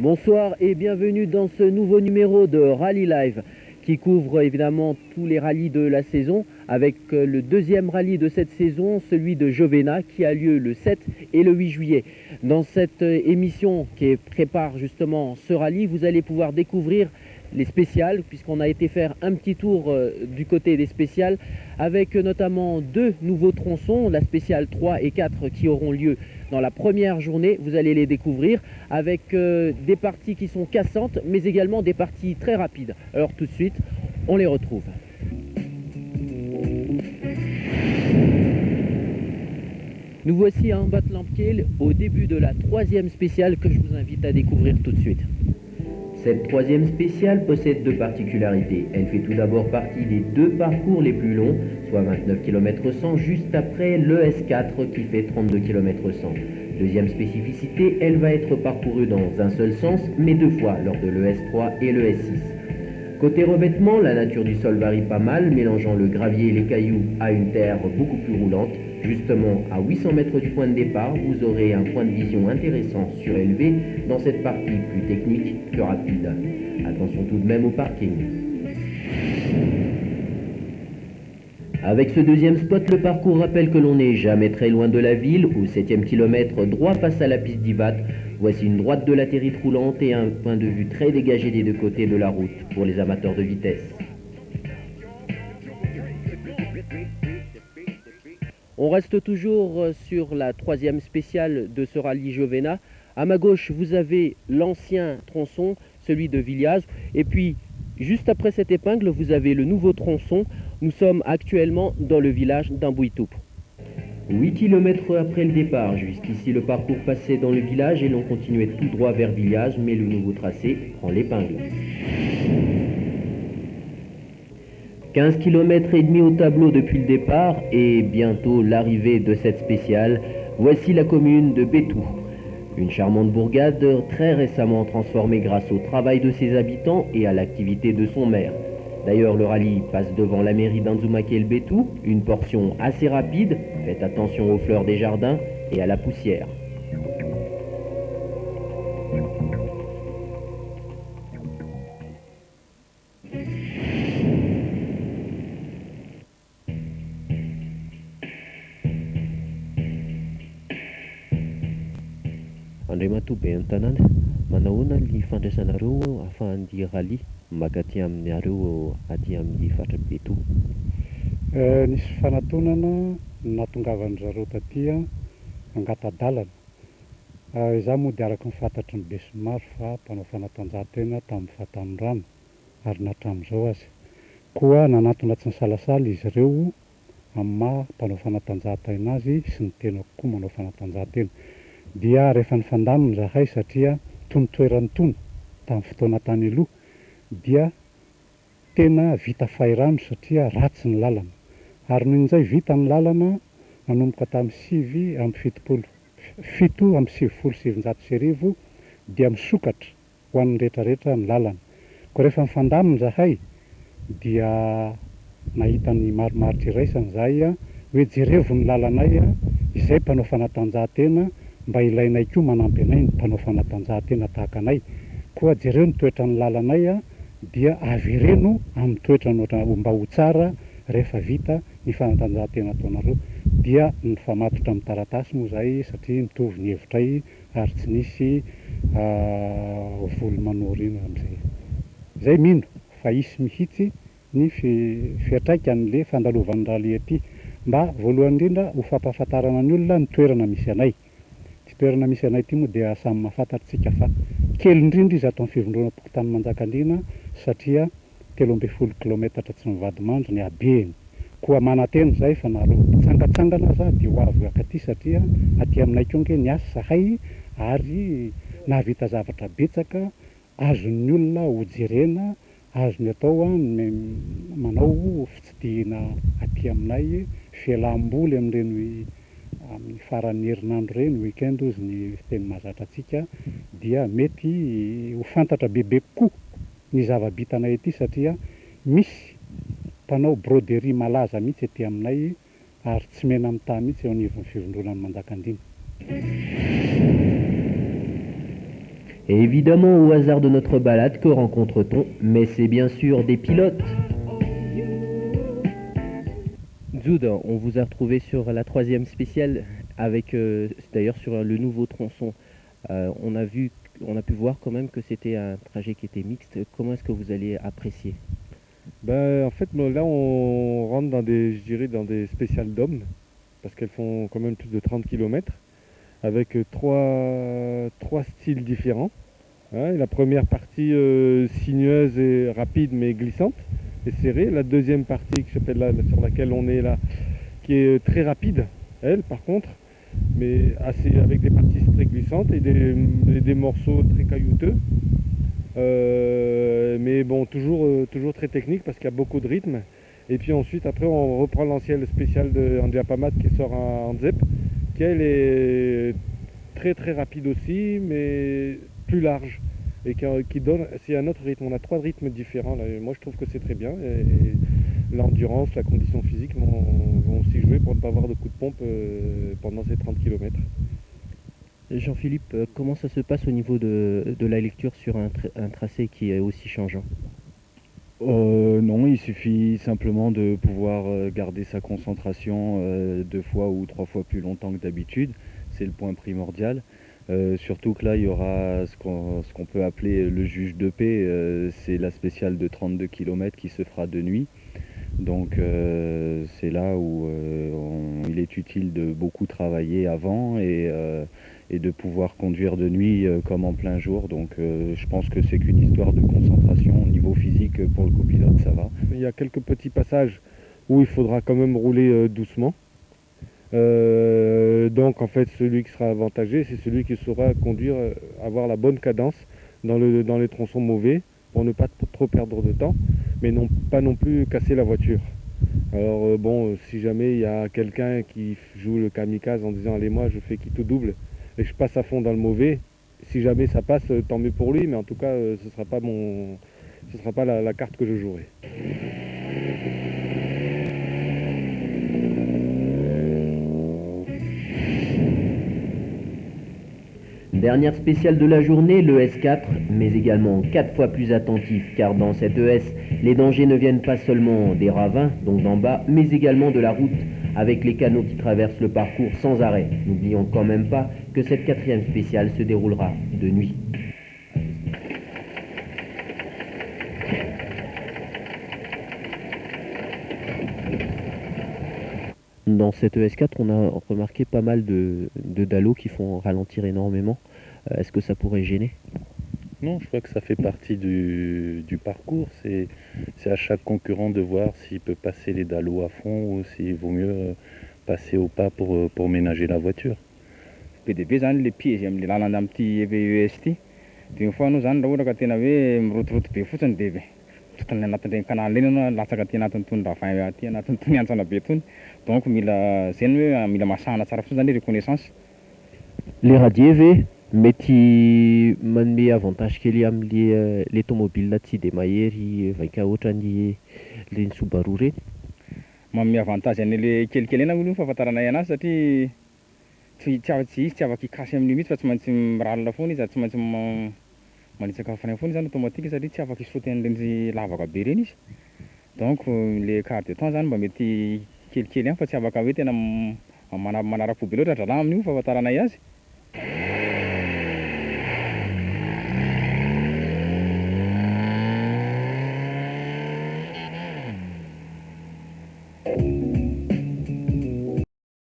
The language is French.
Bonsoir et bienvenue dans ce nouveau numéro de Rally Live qui couvre évidemment tous les rallyes de la saison avec le deuxième rallye de cette saison, celui de Jovena qui a lieu le 7 et le 8 juillet. Dans cette émission qui prépare justement ce rallye, vous allez pouvoir découvrir les spéciales puisqu'on a été faire un petit tour du côté des spéciales avec notamment deux nouveaux tronçons, la spéciale 3 et 4 qui auront lieu dans la première journée. Vous allez les découvrir avec des parties qui sont cassantes mais également des parties très rapides. Alors tout de suite, on les retrouve. Nous voici à Ambat-Lampiel au début de la troisième spéciale que je vous invite à découvrir tout de suite. Cette troisième spéciale possède deux particularités. Elle fait tout d'abord partie des deux parcours les plus longs, soit 29 km 100, juste après le S4 qui fait 32 km 100. Deuxième spécificité, elle va être parcourue dans un seul sens, mais deux fois lors de l'ES3 et le S6. Côté revêtement, la nature du sol varie pas mal, mélangeant le gravier et les cailloux à une terre beaucoup plus roulante. Justement, à 800 mètres du point de départ, vous aurez un point de vision intéressant surélevé dans cette partie plus technique que rapide. Attention tout de même au parking. Avec ce deuxième spot, le parcours rappelle que l'on n'est jamais très loin de la ville, au 7e kilomètre, droit face à la piste d'Ivat. Voici une droite de latérite roulante et un point de vue très dégagé des deux côtés de la route pour les amateurs de vitesse. On reste toujours sur la troisième spéciale de ce rallye Jovena. À ma gauche, vous avez l'ancien tronçon, celui de Villaz. Et puis, juste après cette épingle, vous avez le nouveau tronçon. Nous sommes actuellement dans le village d'Ambouitoup. 8 km après le départ, jusqu'ici le parcours passait dans le village et l'on continuait tout droit vers Villaz, mais le nouveau tracé prend l'épingle. 15 km et demi au tableau depuis le départ et bientôt l'arrivée de cette spéciale. Voici la commune de Bétou. Une charmante bourgade très récemment transformée grâce au travail de ses habitants et à l'activité de son maire. D'ailleurs, le rallye passe devant la mairie d'Anzoumakel-Bétou, une portion assez rapide. Faites attention aux fleurs des jardins et à la poussière. Andriamatoa be ny tanàna, manahoana ny fandraisanareo ahafahan'ny rally maka aty aminareo aty amin'ny faritra Bétou? Nisy fanatonana nahatongavan'ny zareo taty angatadalana. Izaho moa dia araka ny fantatry ny be sy maro fa mpanao fanatanjahantena tamin'ny fahatanorano ary natramin'izao azy. Koa nanatona tsy ny salasala izy ireo amin'ny maha mpanao fanatanjahantena azy sy ny tena koa manao fanatanjahantena. Dia rehefa nyfandamina zahay satria tony toerany tony tamin'ny fotoana tany aloha dia tena vita fairano satria ratsy ny lalana. Ary noho izay vita ny lalana nanomboka tamin'ny 7/7/7 dia misokatra ho an'ny rehetrarehetra ny lalana. Koa rehefa nyfandamina zahay dia nahita ny marimaritra iraisany zahay hoe jerevo ny lalanay izay mpanao fanatanjahantena mba ilainay koa manampy anay ny mpanao fanatanjahantena tahaka anay. Koa jereo ny toetra ny lalanay dia avereno amin'ny toetra mba ho tsara rehefa vita ny fanatanjahantena ataonareo. Dia nifamatotra amin'ny taratasy moa zay satria nitovy ny hevitray ary tsy nisy volo manorina amin'izay. Zay mino fa hisy mihitsy ny fiatraikan'le fandalovan'ny rally aty mba voalohany indrindra ho fampahafantarana ny olona ny toerana misy anay. Toerana misy anay ity moa dia samy mahafantatritsika fa kely indrindra izy ato amin'ny fivondrona Pokotany Manjakandriana satria 13 kilometatra tsy mivady mandro ny habeny. Koa manantena zay fa nareo tsangatsangana za dia ho avy akaty satria aty aminay konge ny asa zahay ary nahavita zavatra betsaka azon'ny olona ho jerena, azony atao manao fitsidihana aty aminay fialam-boly amin'ireny amin'ny faran'ny herinandro ireny weekend ozy ny teny mahazatra antsika dia mety ho fantatra bebe kokoa ny zava-bitanay aty satria misy mpanao broderie malaza mihitsy aty aminay ary tsy mena amin'ny tany mihitsy eo anivon'ny fivondronan'ny Manjakandriana. Et évidemment, au hasard de notre balade, que rencontre-t-on? Mais c'est bien sûr des pilotes. Zoud, on vous a retrouvé sur la 3e spéciale, avec d'ailleurs sur le nouveau tronçon. On a pu voir quand même que c'était un trajet qui était mixte. Comment est-ce que vous allez apprécier? En fait, là, on rentre dans je dirais, dans des spéciales d'hommes, parce qu'elles font quand même plus de 30 km, avec trois styles différents. Hein, la première partie sinueuse et rapide, mais glissante et serrée. La deuxième partie, sur laquelle on est là, qui est très rapide, elle, par contre, mais avec des parties très glissantes et des morceaux très caillouteux. Mais bon, toujours très technique parce qu'il y a beaucoup de rythme. Et puis ensuite, après, on reprend l'ancienne spéciale de Andrea Pamat qui sort en ZEP, qui elle est très très rapide aussi, mais plus large et qui donne, c'est un autre rythme. On a 3 rythmes différents. Là. Moi, je trouve que c'est très bien. Et l'endurance, la condition physique vont aussi jouer pour ne pas avoir de coup de pompe pendant ces 30 km. Jean-Philippe, comment ça se passe au niveau de la lecture sur un tracé qui est aussi changeant? Non, il suffit simplement de pouvoir garder sa concentration 2 fois ou 3 fois plus longtemps que d'habitude. C'est le point primordial. Surtout que là, il y aura ce qu'on peut appeler le juge de paix. C'est la spéciale de 32 km qui se fera de nuit. Donc c'est là où il est utile de beaucoup travailler avant et de pouvoir conduire de nuit comme en plein jour. Donc je pense que c'est qu'une histoire de concentration au niveau physique pour le copilote, ça va. Il y a quelques petits passages où il faudra quand même rouler doucement. Donc en fait celui qui sera avantagé, c'est celui qui saura conduire, avoir la bonne cadence dans les tronçons mauvais pour ne pas trop perdre de temps, mais pas non plus casser la voiture. Alors si jamais il y a quelqu'un qui joue le kamikaze en disant allez moi je fais qui tout double et je passe à fond dans le mauvais, si jamais ça passe tant mieux pour lui, mais en tout cas ce sera pas la carte que je jouerai. Dernière spéciale de la journée, le S4, mais également 4 fois plus attentif, car dans cette ES, les dangers ne viennent pas seulement des ravins, donc d'en bas, mais également de la route, avec les canaux qui traversent le parcours sans arrêt. N'oublions quand même pas que cette 4e spéciale se déroulera de nuit. Dans cette ES4, on a remarqué pas mal de dallos qui font ralentir énormément. Est-ce que ça pourrait gêner? Non, je crois que ça fait partie du parcours. C'est à chaque concurrent de voir s'il peut passer les dallos à fond ou s'il vaut mieux passer au pas pour ménager la voiture. Be dia be zany le piège amin'ny lalana amin'ity EVES ity. Dia ny foanao zany raha ohatra ka tena hoe mirotoroto be fotsiny dia totony anatin'ireny canal eny ianao latsaka aty anatin'ny tony ravin aty anatin'ny tony antsana be tony. Donc mila zany hoe mila masahana tsara fotsiny zany reconnaissance. Les radier mety manome avantage kely amin'le tomobile tsy dia mahery vaika ohatran'ny le Subaru reny. Manome avantage an'ile kelikely eny aloha fahafantaranay anazy satria tsy afaka hikasy amin'io mihitsy fa tsy maintsy miralina foana izy, tsy maintsy manitsaka frein foana zany automatique satria tsy afaka hisaoty an'ireny lavaka be reny izy. Donc le quart de temps zany mba mety kelikely ihany fa tsy afaka hoe tena manara-po be loatra drala amin'io fahafantaranay azy.